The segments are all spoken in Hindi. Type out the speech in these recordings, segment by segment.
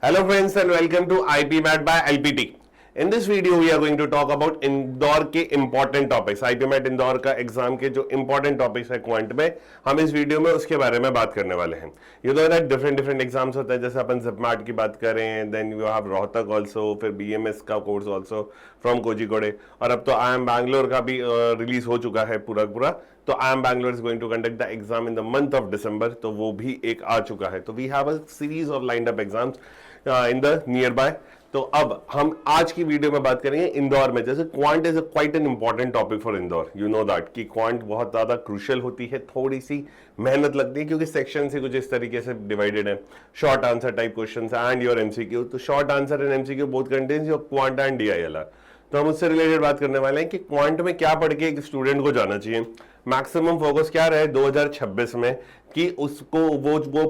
Hello friends and welcome to IP Mat by LPT. In this video we are going to talk about Indore के important topics. IP Mat Indore का एग्जाम के जो important topics है क्वांट में, हम इस वीडियो में उसके बारे में बात करने वाले हैं. You know that different exams होते हैं, जैसे अपन ZMAT की बात करें, then you have Rohtak also, फिर BMS का कोर्स also from कोझिकोड, और अब तो IIM बैंगलोर का भी रिलीज हो चुका है पूरा. तो IIM Bangalore is going to conduct the exam in the month of December, तो वो भी एक आ चुका है. तो we have a series of lined up exams in the nearby. तो अब हम आज की वीडियो में बात करेंगे इंदौर में. जैसे quant is quite an important topic for Indore. You know that कि क्वांट बहुत ज्यादा क्रूशियल होती है, थोड़ी सी मेहनत लगती है क्योंकि सेक्शन से कुछ इस तरीके से डिवाइडेड है. Short answer type question and your MCQ. तो short answer and MCQ both contains your quant and DILR. तो हम उससे रिलेटेड बात करने वाले हैं कि क्वांट में क्या पढ़ के एक स्टूडेंट को जाना चाहिए. मैक्सिमम फोकस क्या रहे 2026 में कि उसको वो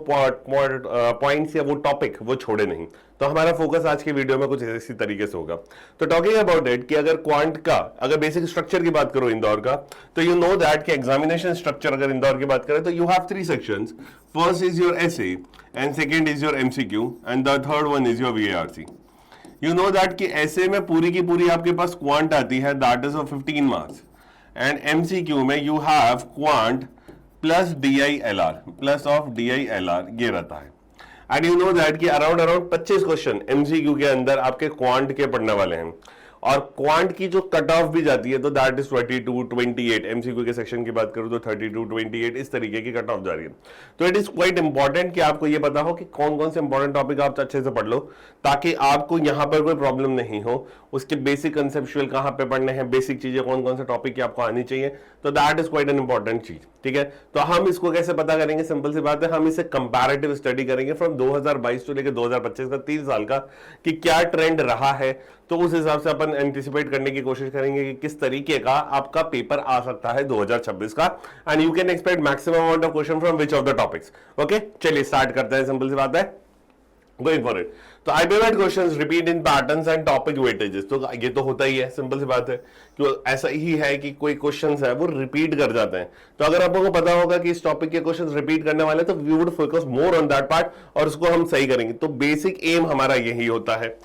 पॉइंट्स या वो टॉपिक वो छोड़े नहीं. तो हमारा फोकस आज के वीडियो में कुछ इसी तरीके से होगा. तो टॉकिंग अबाउट इट कि अगर क्वांट का अगर बेसिक स्ट्रक्चर की बात करो इंदौर का, तो यू नो दैट कि एग्जामिनेशन स्ट्रक्चर अगर इंदौर की बात करें तो you have 3 sections. First is your SA and second is your MCQ and the third one is your VARC. You know that कि ऐसे में पूरी की पूरी आपके पास क्वांट आती है, that is of 15 marks. And MCQ में you have quant plus DILR ये रहता है. एंड यू नो दैट कि अराउंड 25 क्वेश्चन एमसीक्यू के अंदर आपके क्वांट के पढ़ने वाले हैं. और क्वांट की जो कट ऑफ भी जाती है तो दैट इज 22-28. एमसीक्यू के सेक्शन की बात करूं तो 32-28 इस तरीके की कट ऑफ जा रही है. तो इट इज क्वाइट इंपॉर्टेंट कि आपको ये पता हो कि कौन कौन से इंपॉर्टेंट टॉपिक आप अच्छे से पढ़ लो, ताकि आपको यहां पर कोई प्रॉब्लम नहीं हो. उसके बेसिक कंसेप्चुअल कहां पे पढ़ने हैं, बेसिक चीजें कौन कौन से टॉपिक की आपको आनी चाहिए. तो that is quite an important चीज. ठीक है, तो हम इसको कैसे पता करेंगे? सिंपल सी बात है, हम इसे कंपैरेटिव स्टडी करेंगे फ्रॉम 2022 से लेकर 2025 का 3 साल का कि क्या ट्रेंड रहा है. तो उस हिसाब से अपन एंटिसिपेट करने की कोशिश करेंगे कि किस तरीके का आपका पेपर आ सकता है 2026 का. And you can expect maximum amount of question from which of the topics. Okay, चलिए स्टार्ट करते हैं. सिंपल सी बात है, गोइंग फॉर इट. तो IPMAT questions repeat in patterns and topic weightages. तो ये तो होता ही है, सिंपल सी बात है कि ऐसा ही है कि कोई क्वेश्चंस है वो रिपीट कर जाते हैं. तो अगर आपको पता होगा कि इस टॉपिक के क्वेश्चंस रिपीट करने वाले तो we would focus more on that part और उसको हम सही करेंगे. तो बेसिक एम हमारा यही होता है.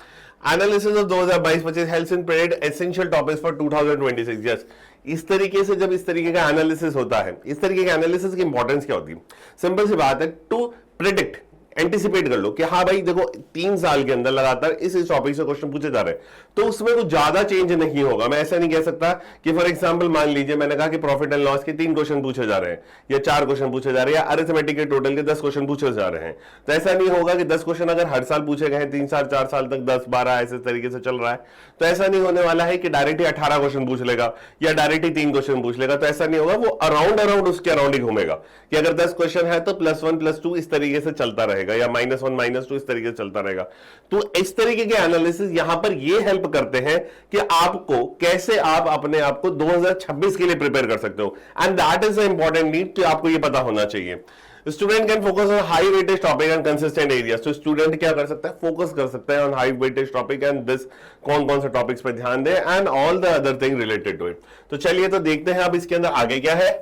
Analysis of 2022-25 helps in predict essential topics for 2026. Yes, इस तरीके से जब इस तरीके का एनालिसिस होता है, इस तरीके के एनालिसिस की इंपॉर्टेंस क्या होती है? सिंपल सी बात है, टू प्रिडिक्ट, एंटिसिपेट कर लो कि हाँ भाई देखो 3 साल के अंदर लगातार इस टॉपिक से क्वेश्चन पूछे जा रहे हैं, तो उसमें कुछ ज्यादा चेंज नहीं होगा. मैं ऐसा नहीं कह सकता कि फॉर एग्जांपल मान लीजिए मैंने कहा कि प्रॉफिट एंड लॉस के 3 क्वेश्चन पूछे जा रहे हैं या 4 क्वेश्चन पूछे जा रहे हैं या अरिथमेटिक के टोटल के 10 क्वेश्चन पूछे जा रहे हैं. तो ऐसा नहीं होगा कि 10 क्वेश्चन अगर हर साल पूछे गए 3 साल 4 साल तक 10-12 ऐसे तरीके से चल रहा है, तो ऐसा नहीं होने वाला है कि डायरेक्टली 18 क्वेश्चन पूछ लेगा या डायरेक्टली 3 क्वेश्चन पूछ लेगा. तो ऐसा नहीं होगा, वो अराउंड उसके अराउंड ही घूमेगा कि अगर 10 क्वेश्चन है तो +1 +2 इस तरीके से चलता रहेगा या -1 -2 इस तरीके से चलता रहेगा. तो इस तरीके के एनालिसिस यहां पर ये हेल्प करते हैं कि आपको कैसे आप अपने आप को 2026 के लिए प्रिपेयर कर सकते हो. And that is the important need कि आपको ये पता होना चाहिए. Student can focus on high weightage topic and consistent areas. तो स्टूडेंट क्या कर सकता है? फोकस कर सकता है on high weightage topic and this कौन कौन से टॉपिक्स पे ध्यान दे and all the other thing related to it. तो चलिए तो देखते हैं अब इसके अंदर आगे क्या है.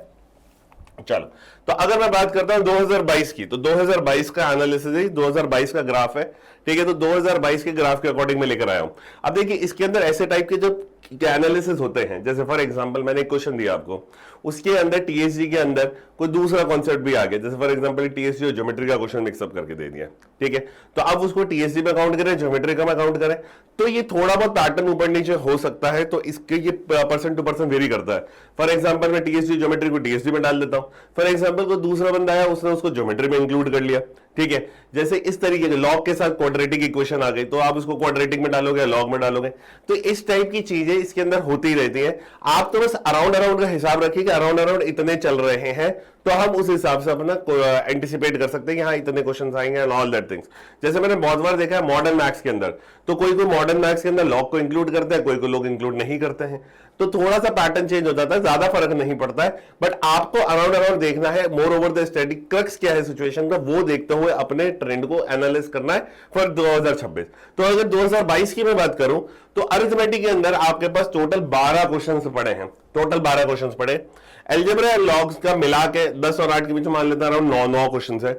चलो, तो अगर मैं बात करता हूं 2022 की, तो 2022 का एनालिसिस है, 2022 का ग्राफ है. ठीक है, तो 2022 के ग्राफ के अकॉर्डिंग मैं लेकर आया हूं. अब देखिए इसके अंदर ऐसे टाइप के जो एनालिसिस होते हैं, जैसे फॉर एग्जांपल मैंने एक क्वेश्चन दिया आपको, उसके अंदर टीएसजी के अंदर कोई दूसरा कॉन्सेप्ट भी आ गया, जैसे फॉर एग्जांपल टीएसजी और ज्योमेट्री का क्वेश्चन मिक्सअप करके दे दिया. ठीक है, तो अब उसको टीएसजी में काउंट करें, ज्योमेट्री का में काउंट करें, तो ये थोड़ा बहुत पैटर्न ऊपर नीचे हो सकता है. तो इसके ये पर्सन टू पर्सन वेरी करता है. फॉर एग्जांपल मैं टीएसजी ज्योमेट्री को टीएसजी में डाल देता हूं, फॉर एग्जांपल कोई दूसरा बंदा आया उसने उसको ज्योमेट्री में इंक्लूड कर लिया. ठीक है, जैसे इस तरीके के लॉग के साथ क्वाड्रेटिक इक्वेशन आ गई, तो आप उसको क्वाड्रेटिक में डालोगे, लॉग में डालोगे. तो इस टाइप की चीजें इसके अंदर होती रहती है. आप तो बस अराउंड का हिसाब रखिए कि अराउंड इतने चल रहे हैं, तो हम उस हिसाब से अपना एंटिसिपेट कर सकते हैं कि हाँ इतने क्वेश्चंस आएंगे एंड ऑल दैट थिंग्स. जैसे मैंने बहुत बार देखा है मॉडर्न मैथ्स के अंदर, तो कोई मॉडर्न मैथ्स के अंदर लॉग को इंक्लूड करता है, कोई लोग इंक्लूड नहीं करते हैं. तो थोड़ा सा पैटर्न चेंज हो जाता है, ज्यादा फर्क नहीं पड़ता है. बट आपको अराउंड देखना है. More over the study crux क्या है सिचुएशन का, वो देखते हुए अपने ट्रेंड को एनालाइज करना है फॉर 2026. तो अगर 2022 की मैं बात करूं तो अरिथमेटिक के अंदर आपके पास टोटल 12 क्वेश्चंस पड़े हैं. टोटल 12 क्वेश्चंस पड़े. अलजेब्रा एंड लॉग्स का मिला के 10 और 8 के बीच मान लेता हूं 9 क्वेश्चंस है.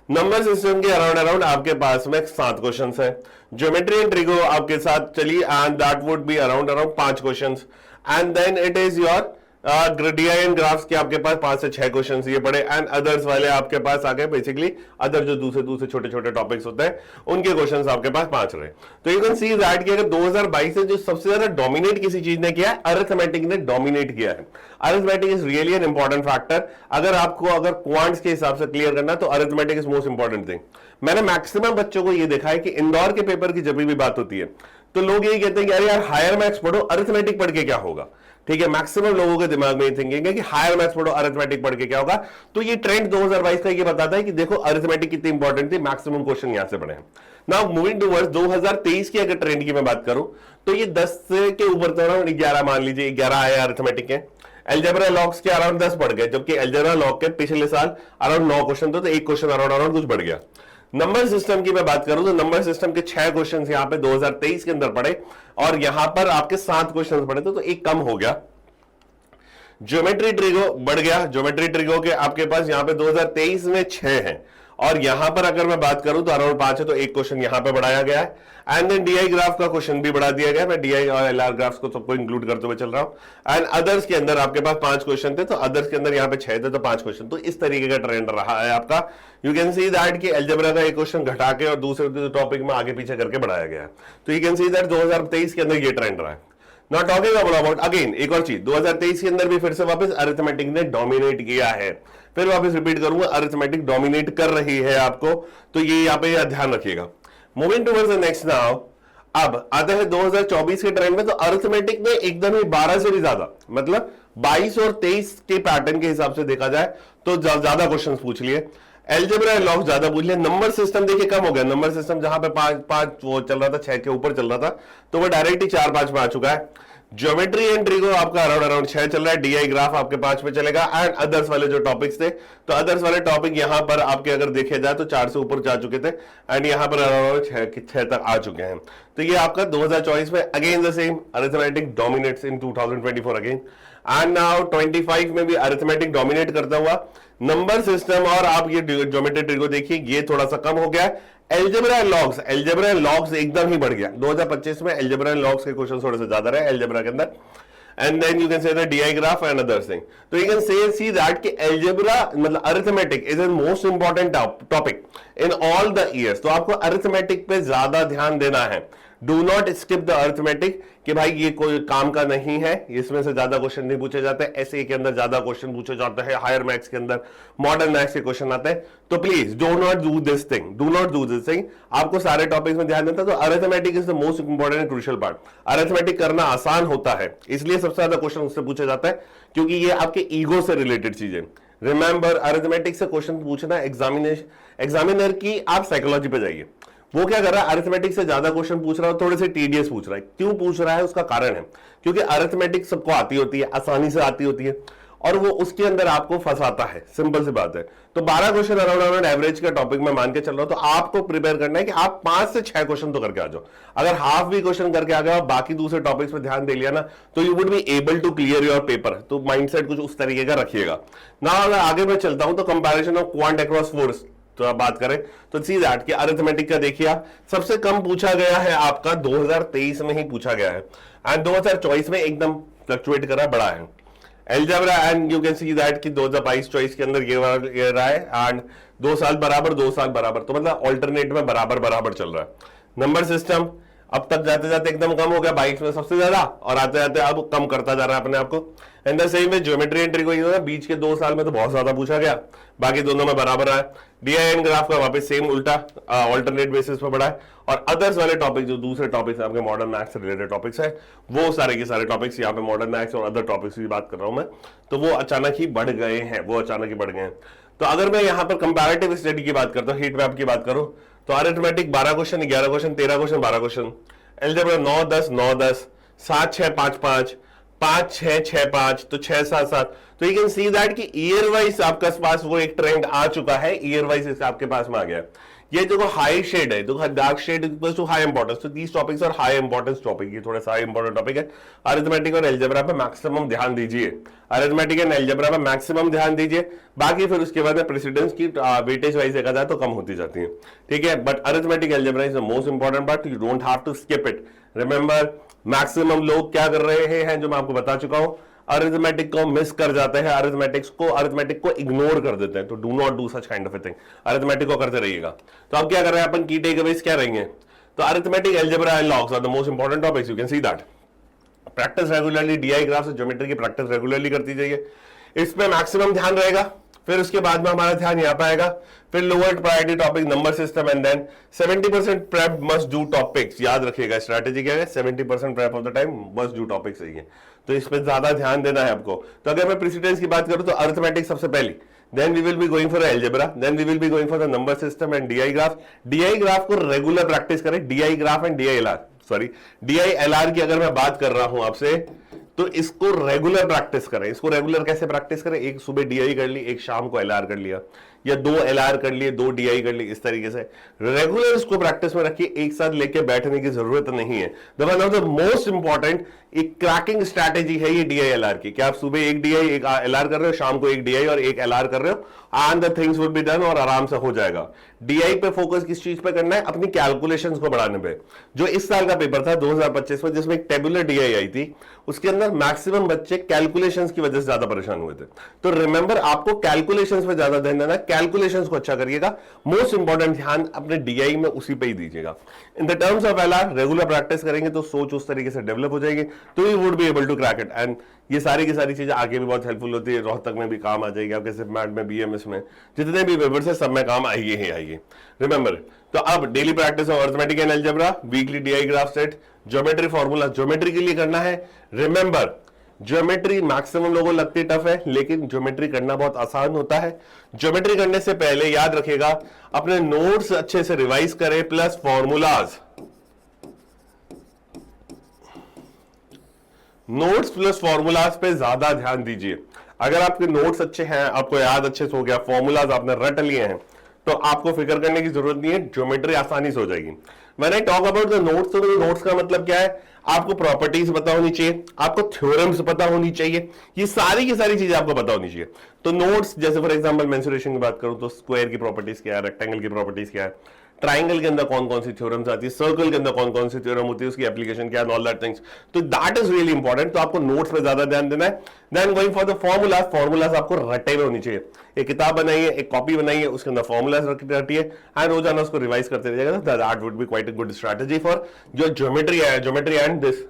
नंबर सिस्टम के अराउंड अराउंड आपके पास में 7 क्वेश्चंस है। ज्योमेट्री एंड ट्रिगो आपके साथ चली and that would be around around 5 questions and then it is your DI and graphs के आपके पास 5 से 6 क्वेश्चंस ये पड़े एंड अदर्स वाले आपके पास आ गए। बेसिकली अदर जो दूसरे छोटे छोटे टॉपिक्स होते हैं उनके क्वेश्चंस आपके पास 5 रहे। तो यू कैन सी दैट कि अगर 2022 से जो सबसे ज्यादा डोमिनेट किसी चीज ने किया है, अरिथमेटिक ने डोमिनेट किया है। Arithmetic is really an important factor. अगर क्वांट्स के हिसाब से क्लियर करना तो arithmetic is most important thing. मैंने मैक्सिमम बच्चों को ये देखा है कि इंदौर के पेपर की जब भी बात होती है तो लोग यही कहते हैं कि अरे यार हायर मैथ्स पढ़ो, अरिथमेटिक पढ़ के क्या होगा। ठीक है, मैक्सिमम लोगों के दिमाग में ये थिंकिंग है कि हायर मैथ्स पढ़ो, अरिथमेटिक पढ़ के क्या होगा। तो ये ट्रेंड 2022 का ये बताता है कि देखो अरिथमेटिक कितनी इंपॉर्टेंट थी, मैक्सिमम क्वेश्चन यहां से पढ़े हैं। नाउ मूविंग टुवर्ड्स 2023 की अगर ट्रेंड की मैं बात करूं तो ये 10 के ऊपर तो 11 मान लीजिए 11 आए अरिथमेटिक के। अलजेब्रा लॉग्स के अराउंड 10 बढ़ गए, जबकि अलजेब्रा लॉग के पिछले साल अराउंड 9 क्वेश्चन थे, तो एक क्वेश्चन अराउंड कुछ बढ़ गया। नंबर सिस्टम की मैं बात करूं तो नंबर सिस्टम के 6 क्वेश्चंस यहां पे 2023 के अंदर पड़े और यहां पर आपके 7 क्वेश्चंस पड़े थे, तो एक कम हो गया। ज्योमेट्री ट्रिगो बढ़ गया। ज्योमेट्री ट्रिगो के आपके पास यहां पे 2023 में 6 हैं और यहां पर अगर मैं बात करूं तो अराउंड 5 है, तो एक क्वेश्चन यहां पे बढ़ाया गया है एंड देन डीआई ग्राफ का क्वेश्चन भी बढ़ा दिया गया। मैं डीआई और एलआर ग्राफ्स को सबको इंक्लूड करते हुए चल रहा हूं एंड अदर्स के अंदर आपके पास 5 क्वेश्चन थे, तो अदर्स के अंदर यहां पे 6 थे तो 5 क्वेश्चन। तो इस तरीके का ट्रेंड रहा है आपका। यू कैन सी दैट कि अलजेब्रा का एक क्वेश्चन घटा के और दूसरे टॉपिक में आगे पीछे करके बढ़ाया गया है। तो यू कैन सी दैट 2023 के अंदर ये ट्रेंड रहा है। Now talking about अगेन एक और चीज 2023 के अंदर भी फिर से वापस अरिथमेटिक ने डोमिनेट किया है। फिर वापस रिपीट करूंगा, अरिथमेटिक डोमिनेट कर रही है आपको, तो ये यहाँ पे ध्यान रखिएगा। Moving towards the next now, अब आते हैं 2024 के ट्रेंड में। तो अरिथमेटिक ने एकदम ही 12 से भी ज्यादा, मतलब 22 और 23 के पैटर्न के हिसाब से देखा जाए तो ज्यादा क्वेश्चंस पूछ लिए। एल्जेब्रा लॉग ज्यादा पूछ लिया। नंबर सिस्टम देखिए कम हो गया। नंबर सिस्टम जहां पे 5 वो चल रहा था, 6 के ऊपर चल रहा था, तो वो डायरेक्टली 4-5 में आ चुका है। ज्योमेट्री एंड ट्रिगो आपका अराउंड 6 चल रहा है। डीआई ग्राफ आपके 5 में चलेगा एंड अदर्स वाले जो टॉपिक्स थे, तो अदर्स वाले टॉपिक यहां पर आपके अगर देखे जाए तो 4 से ऊपर जा चुके थे एंड यहां पर अराउंड 6 तक आ चुके हैं। तो ये आपका 2024 में again the same arithmetic dominates in 2024 again and now 25 में भी अरिथमेटिक डोमिनेट करता हुआ नंबर सिस्टम। और आप ये ज्योमेट्री ट्रिगो देखिए, ये थोड़ा सा कम हो गया। एल्जेब्रा लॉग्स एकदम ही बढ़ गया। 2025 में एल्जेब्रा लॉग्स के क्वेश्चन थोड़े से ज्यादा रहे एल्जेब्रा के अंदर and then you can say the DI graph and other thing. तो यू कैन सी दैट कि एल्जेब्रा मतलब arithmetic is the most important topic in all the years. तो आपको अरिथमेटिक पे ज्यादा ध्यान देना है। Do not skip the arithmetic कि भाई ये कोई काम का नहीं है, इसमें से ज्यादा क्वेश्चन नहीं पूछे जाते। एसए के अंदर ज्यादा क्वेश्चन पूछे जाते हैं, हायर मैथ्स के अंदर मॉडर्न मैथ्स के क्वेश्चन आते हैं। तो please do not do this thing. आपको सारे टॉपिक्स में ध्यान देता है। तो arithmetic is the most important and crucial part. Arithmetic करना आसान होता है, इसलिए सबसे ज्यादा क्वेश्चन उससे पूछा जाता है, क्योंकि ये आपके ईगो से रिलेटेड चीजें। रिमेंबर, अरिथमेटिक से क्वेश्चन पूछना एग्जामिनर की आप साइकोलॉजी पे जाइए। वो क्या कर रहा है, अरिथमेटिक से ज्यादा क्वेश्चन पूछ रहा है, थोड़े से टीडियस पूछ रहा है। क्यों पूछ रहा है, उसका कारण है क्योंकि अरिथमेटिक सबको आती होती है, आसानी से आती होती है और वो उसके अंदर आपको फंसाता है। सिंपल सी बात है। तो 12 क्वेश्चन अराउंड एवरेज का टॉपिक में मान के चल रहा हूं, तो आपको प्रिपेयर करना है कि आप 5 से 6 क्वेश्चन तो करके आ जाओ। अगर हाफ भी क्वेश्चन करके आ गए और बाकी दूसरे टॉपिक्स पे ध्यान दे लिया ना, तो you would be able to clear your paper. तो माइंडसेट कुछ उस तरीके का रखिएगा ना। अगर आगे मैं चलता हूं तो comparison of quant across force तो आप बात करें तो सी दैट कि अरिथमेटिक का देखिए आप सबसे कम पूछा गया है आपका 2023 में ही पूछा गया है एंड 2024 में एकदम फ्लक्चुएट करा बढ़ा है। Algebra and you can see that कि 2022-24 के अंदर ये रहा है एंड 2 साल बराबर तो मतलब ऑल्टरनेट में बराबर चल रहा है। नंबर सिस्टम अब तक जाते जाते एकदम कम हो गया, 22 में सबसे ज्यादा और आते जाते अब कम करता जा रहा है अपने आप को। एंड द सेम में ज्योमेट्री एंड ट्रिगो ये बीच के 2 साल में तो बहुत ज्यादा पूछा गया, बाकी दोनों में बराबर आया। डीआई एंड ग्राफ का वापस सेम उल्टा ऑल्टरनेट बेसिस पर बढ़ा है और अदर्स वाले टॉपिक जो दूसरे टॉपिक्स आपके मॉडर्न मैथ्स से रिलेटेड टॉपिक्स है, वो सारे के सारे टॉपिक्स यहाँ पे मॉडर्न मैथ्स और अदर टॉपिक्स की बात कर रहा हूं मैं, तो वो अचानक ही बढ़ गए हैं। तो अगर मैं यहाँ पर कंपैरेटिव स्टडी की बात करता हूँ, हीट मैप की बात करूं, तो arithmetic 12 question, 11 question, 13 question, 12 question. Algebra 9-10, 7-6-5-5, 5-6-6-5, तो 6-7-7। तो यू कैन सी दैट कि ईयर वाइज आपके पास वो एक ट्रेंड आ चुका है, ईयर वाइज आपके पास में आ गया। ये देखो हाई शेड है, देखो dark shade equals to high importance, तो these topics are high importance topic, ये थोड़ा सा हाई इंपॉर्टेंट टॉपिक है। अरिथमेटिक और एल्जेब्रा पे मैक्सिमम ध्यान दीजिए, अरिथमेटिक एंड एल्जेब्रा पे मैक्सिमम ध्यान दीजिए, बाकी फिर उसके बाद में प्रेसिडेंस की वेटेज वाइज देखा जाए तो कम होती जाती है, ठीक है। But arithmetic algebra is the most important part, you don't have to skip it. Remember maximum लोग क्या कर रहे हैं, जो मैं आपको बता चुका हूं, अरिथमेटिक को मिस कर जाते हैं, अरिथमेटिक को इग्नोर कर देते हैं, तो do not do such kind of a thing, arithmetic को करते रहिएगा। तो अब क्या कर रहे हैं अपन, की टेकअवेज क्या रहेंगे, तो arithmetic, algebra and logs are the most important topics, you can see that. Practice regularly, DI graph से ज्योमेट्री की प्रैक्टिस रेगुलरली करती जाइए, इस पे मैक्सिमम ध्यान रहेगा। फिर उसके बाद में हमारा ध्यान यहाँ पे आएगा, फिर lower priority topic number system, and then 70% prep must do topics. याद रखिएगा स्ट्रैटेजी क्या है, 70% prep of the time must do topics सही है, तो इस पे ज्यादा ध्यान देना है आपको। तो अगर मैं प्रेसिडेंस की बात करूं तो अरिथमेटिक सबसे पहली, then we will be going for algebra, then we will be going for the number system and DI graph। DI graph को रेगुलर प्रैक्टिस करें, DI graph and DI sorry DI-LR की अगर मैं बात कर रहा हूं आपसे, तो इसको रेगुलर प्रैक्टिस करें। इसको रेगुलर कैसे प्रैक्टिस करें, एक सुबह DI कर ली, एक शाम को LR कर लिया, या 2 LR कर लिए, 2 DI कर ली, इस तरीके से रेगुलर इसको प्रैक्टिस में रखिए, एक साथ लेके बैठने की जरूरत नहीं है। The one of the most important एक क्रैकिंग स्ट्रैटेजी है ये DI-LR की, क्या आप सुबह एक DI एक LR कर रहे हो, शाम को एक DI और एक LR कर रहे हो, and the things will be done, और आराम से हो जाएगा। DI पे फोकस किस चीज पे करना है, अपनी कैलकुलेशंस को बढ़ाने पे। जो इस साल का पेपर था 2025 में, जिसमें एक टेबुलर DI आई थी, उसके अंदर मैक्सिमम बच्चे कैलकुलेशंस की वजह से ज्यादा परेशान हुए थे। तो रिमेंबर, आपको कैलकुलेशंस पे ज्यादा ध्यान देना, कैलकुलेशंस को अच्छा करिएगा, मोस्ट इंपॉर्टेंट ध्यान अपने DI में उसी पे ही दीजिएगा। In the terms of LR regular practice करेंगे तो सोच उस तरीके से डेवलप हो जाएगी, तो you would be able to crack it. And ये सारी की सारी चीजें आगे भी बहुत हेल्पफुल होती है, रोहतक में भी काम आ जाएगी आपके, सिर्फ मैट में, BMS में, जितने भी पेपर्स है सब में काम आएगी ही आएगी। रिमेंबर, तो अब daily practice of arithmetic and algebra, weekly DI graph set, geometry formula, geometry के लिए करना है। रिमेंबर, ज्योमेट्री मैक्सिमम लोगों को लगती टफ है, लेकिन ज्योमेट्री करना बहुत आसान होता है। ज्योमेट्री करने से पहले याद रखिएगा, अपने नोट्स अच्छे से रिवाइज करें, plus formulas, notes plus formulas पे ज्यादा ध्यान दीजिए। अगर आपके नोट्स अच्छे हैं, आपको याद अच्छे से हो गया, फॉर्मूलाज आपने रट लिए हैं, तो आपको फिक्र करने की जरूरत नहीं है, ज्योमेट्री आसानी से हो जाएगी। When I talk about the notes, तो नोट्स का मतलब क्या है, आपको प्रॉपर्टीज पता होनी चाहिए, आपको थ्योरम्स पता होनी चाहिए, ये सारी की सारी चीजें आपको पता होनी चाहिए। तो नोट्स, जैसे फॉर एग्जांपल मेंसुरेशन की बात करूं तो स्क्वायर की प्रॉपर्टीज क्या है, रेक्टेंगल की प्रॉपर्टीज क्या है, ट्राइंगल के अंदर कौन कौन सी थ्योरम्स आती है, सर्कल के अंदर कौन कौन सी थ्योरम होती है, उसकी एप्लीकेशन क्या है, ऑल दैट थिंग्स। तो दैट इज रियली इंपॉर्टेंट, तो आपको नोट्स पे ज्यादा ध्यान देना है। Then going for the formulas, formulas आपको रटे हुए होनी चाहिए, एक किताब बनाइए, एक कॉपी बनाइए, उसके अंदर फॉर्मूलाज रटिए, एंड रोजाना उसको रिवाइज करते रहिएगा, that would B quite a good strategy for जो ज्योमेट्री है, geometry and this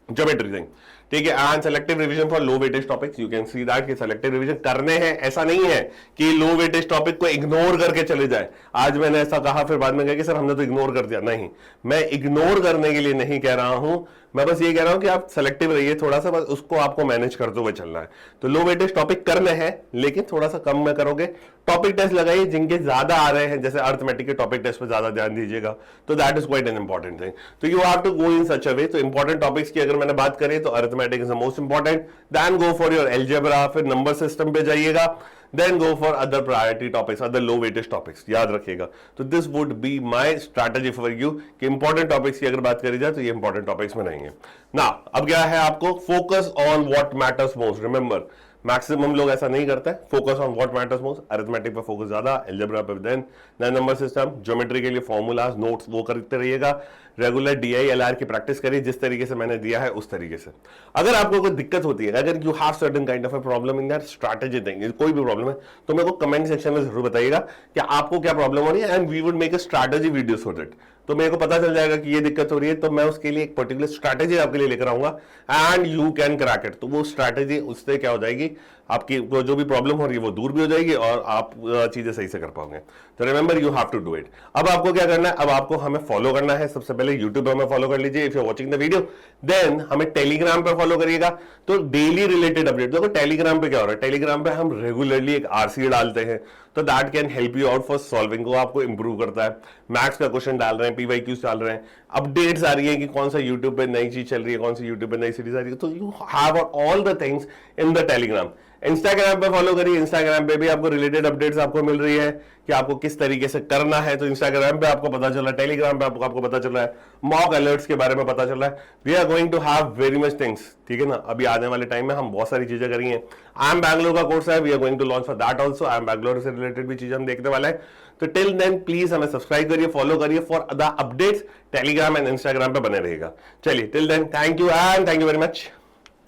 geometry thing, ठीक है। And selective revision for low weightage topics, you can see that कि सेलेक्टिव रिवीजन करने हैं, ऐसा नहीं है कि लो वेटेज टॉपिक को इग्नोर करके चले जाए। आज मैंने ऐसा कहा, फिर बाद में कहा कि सर हमने तो इग्नोर कर दिया, नहीं, मैं इग्नोर करने के लिए नहीं कह रहा हूं, मैं बस ये कह रहा हूं कि आप सेलेक्टिव रहिए थोड़ा सा, बस उसको आपको मैनेज करते हुए चलना है। तो लो वेटेज टॉपिक करने हैं, लेकिन थोड़ा सा कम में करोगे। टॉपिक टेस्ट लगाइए जिनके ज्यादा आ रहे हैं, जैसे अरिथमेटिक के टॉपिक टेस्ट पे ज्यादा ध्यान दीजिएगा, तो that is quite an important thing. तो you have to go in such a way. तो इंपॉर्टेंट टॉपिक्स की अगर मैंने बात करी तो arithmetic is the most important, then go for your algebra, फिर नंबर सिस्टम पे जाइएगा, then go for other priority topics, other low weightage topics, याद रखिएगा। तो this would be my strategy for you कि important topics की अगर बात करी जाए तो ये important topics में रहेंगे ना। अब क्या है, आपको focus on what matters most। Remember, maximum लोग ऐसा नहीं करते, focus on what matters most, arithmetic पे फोकस ज्यादा, अलजेब्रा पे देन नंबर सिस्टम, ज्योमेट्री के लिए फॉर्मूलाज, नोट्स वो करते रहिएगा, रेगुलर DI-LR की प्रैक्टिस करिए जिस तरीके से मैंने दिया है उस तरीके से। अगर आपको कोई दिक्कत होती है, अगर you have certain kind of a problem in that strategy thing, कोई भी प्रॉब्लम है तो मेरे को कमेंट सेक्शन में जरूर बताइएगा कि आपको क्या प्रॉब्लम हो रही है, and we would make a strategy video for that. तो मेरे को पता चल जाएगा कि ये दिक्कत हो रही है, तो मैं उसके लिए एक पर्टिकुलर स्ट्रैटेजी आपके लिए लेकर आऊंगा, and you can crack it. तो वो स्ट्रैटेजी, उससे क्या हो जाएगी, आपकी जो भी प्रॉब्लम हो रही है वो दूर भी हो जाएगी और आप चीजें सही से कर पाओगे। तो remember, you have to do it. अब आपको क्या करना है, अब आपको हमें फॉलो करना है। सबसे पहले यूट्यूब पे हमें फॉलो कर लीजिए, if you are watching the video, then हमें टेलीग्राम पे फॉलो करिएगा। तो डेली रिलेटेड अपडेट देखो, टेलीग्राम पे क्या हो रहा है, टेलीग्राम पे हम रेगुलरली एक RC डालते हैं, तो that can help you out for solving, को आपको इंप्रूव करता है। मैथ्स का क्वेश्चन डाल रहे हैं, PYQs डाल रहे हैं, अपडेट्स आ रही है कि कौन सा यूट्यूब पे नई चीज चल रही है, कौन सी यूट्यूब पे नई सीरीज आ रही है, तो you have all the things in the Telegram. Instagram पे फॉलो करिए, इंस्टाग्राम पे भी आपको रिलेटेड अपडेट्स आपको मिल रही है कि आपको किस तरीके से करना है, तो इंस्टाग्राम पे आपको पता चल रहा है, टेलीग्राम पे आपको पता चल रहा है, मॉक अलर्ट्स के बारे में पता चल रहा है। We are going to have very much things, ठीक है ना। अभी आने वाले टाइम में हम बहुत सारी चीजें करेंगे। आई एम बैंगलोर का कोर्स है, we are going to launch for that also. I am Bangalore से रिलेटेड भी चीजें हम देखने वाले हैं। तो टिल देन प्लीज हमें सब्सक्राइब करिए, फॉलो करिए for the updates. Telegram and Instagram पे बने रहेगा। चलिए till then thank you and thank you very much.